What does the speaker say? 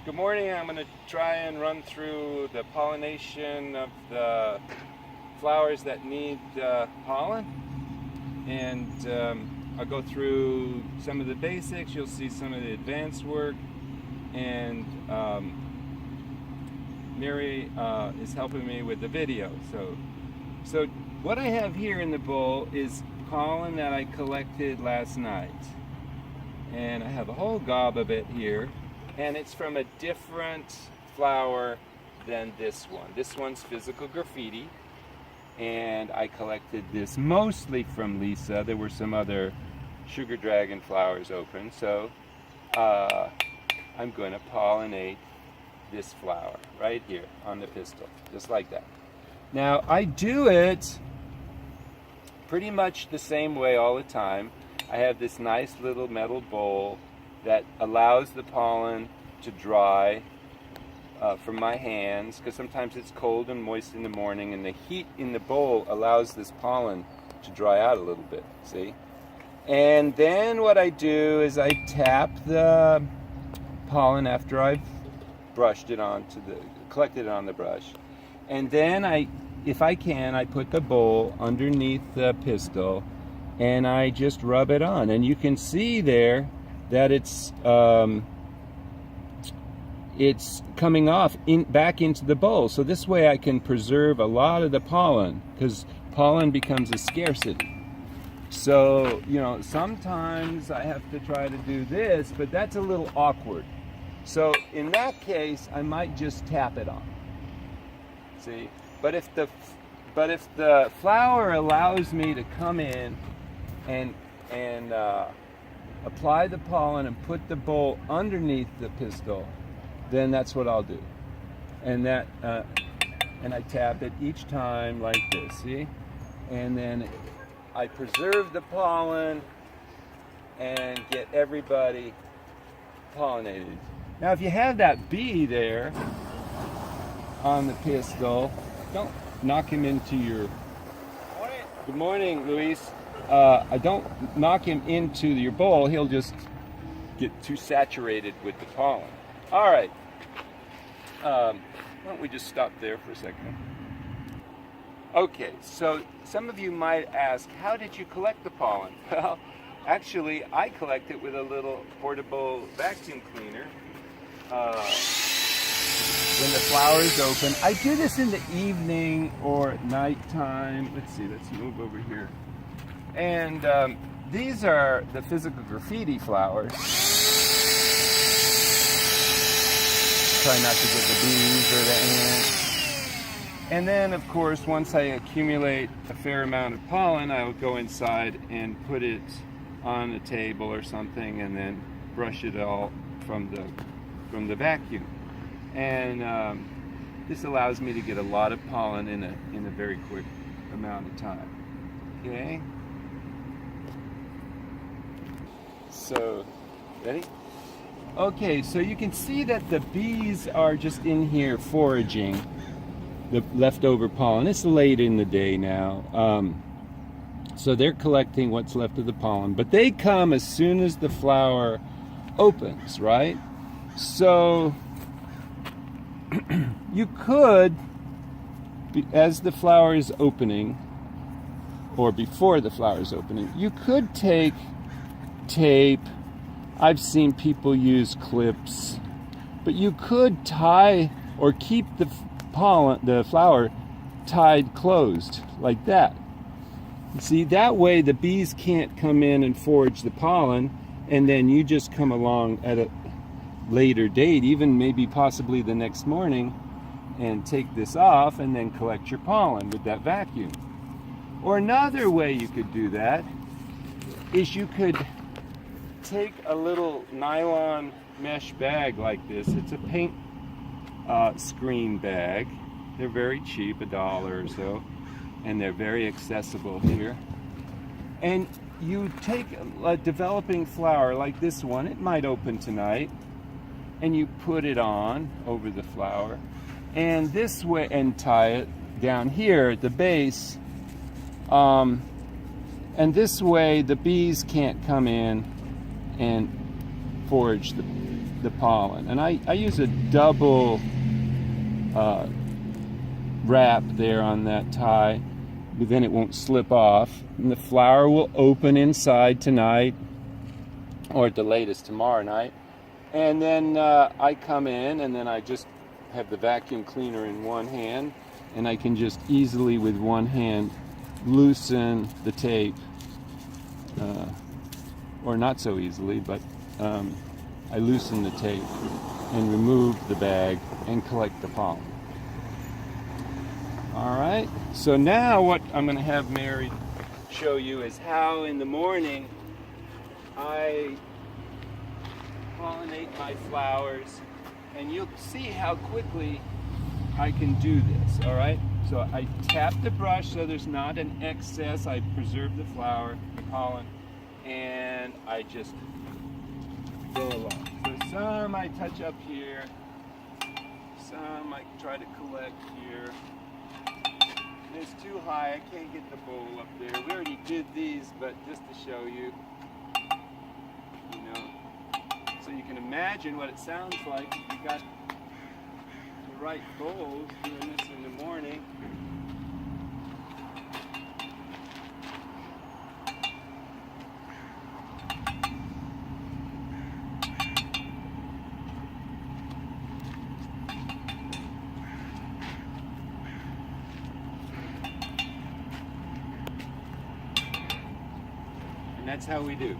Good morning. I'm going to try and run through the pollination of the flowers that need pollen, and I'll go through some of the basics. You'll see some of the advanced work, and Mary is helping me with the video. So what I have here in the bowl is pollen that I collected last night, and I have a whole gob of it here. And it's from a different flower than this one. This one's physical graffiti, and I collected this mostly from Lisa. There were some other sugar dragon flowers open, so I'm going to pollinate this flower right here on the pistil, just like that. Now, I do it pretty much the same way all the time. I have this nice little metal bowl that allows the pollen to dry from my hands, because sometimes it's cold and moist in the morning, and the heat in the bowl allows this pollen to dry out a little bit, see? And then what I do is I tap the pollen after I've brushed it collected it on the brush, and then if I can, I put the bowl underneath the pistil and I just rub it on, and you can see there that it's coming off back into the bowl. So this way I can preserve a lot of the pollen, because pollen becomes a scarcity. So, you know, sometimes I have to try to do this, but that's a little awkward. So in that case, I might just tap it on. See? But if the flower allows me to come in and apply the pollen and put the bowl underneath the pistil, then that's what I'll do. And and I tap it each time like this, see? And then I preserve the pollen and get everybody pollinated. Now, if you have that bee there on the pistil, don't knock him into your... Good morning, Luis. I don't knock him into your bowl. He'll just get too saturated with the pollen. All right. Why don't we just stop there for a second? Okay, so some of you might ask, how did you collect the pollen? Well, actually, I collect it with a little portable vacuum cleaner. When the flowers open, I do this in the evening or at nighttime. Let's see, let's move over here. And these are the physical graffiti flowers. Try not to get the bees or the ants. And then, of course, once I accumulate a fair amount of pollen, I'll go inside and put it on a table or something, and then brush it all from the vacuum. And this allows me to get a lot of pollen in a very quick amount of time. Okay. So, ready? Okay, so you can see that the bees are just in here foraging the leftover pollen. It's late in the day now, so they're collecting what's left of the pollen, but they come as soon as the flower opens, right? So you could, as the flower is opening, or before the flower is opening, you could take tape. I've seen people use clips, but you could tie or keep the flower tied closed like that. See, that way the bees can't come in and forage the pollen, and then you just come along at a later date, even maybe possibly the next morning, and take this off and then collect your pollen with that vacuum. Or another way you could do that is you could take a little nylon mesh bag like this. It's a paint screen bag. They're very cheap, $1 or so, and they're very accessible here. And you take a developing flower like this one, it might open tonight, and you put it on over the flower, and this way, and tie it down here at the base, and this way the bees can't come in and forage the pollen. And I use a double wrap there on that tie, but then it won't slip off. And the flower will open inside tonight, or at the latest tomorrow night. And then I come in, and then I just have the vacuum cleaner in one hand, and I can just easily with one hand loosen the tape, or not so easily, but I loosen the tape and remove the bag and collect the pollen. All right, so now what I'm going to have Mary show you is how in the morning I pollinate my flowers, and you'll see how quickly I can do this. All right, so I tap the brush so there's not an excess. I preserve the flower, the pollen, and I just go along. So some I touch up here, some I try to collect here. And it's too high, I can't get the bowl up there. We already did these, but just to show you, you know, so you can imagine what it sounds like if you got the right bowls doing this in the morning. And that's how we do.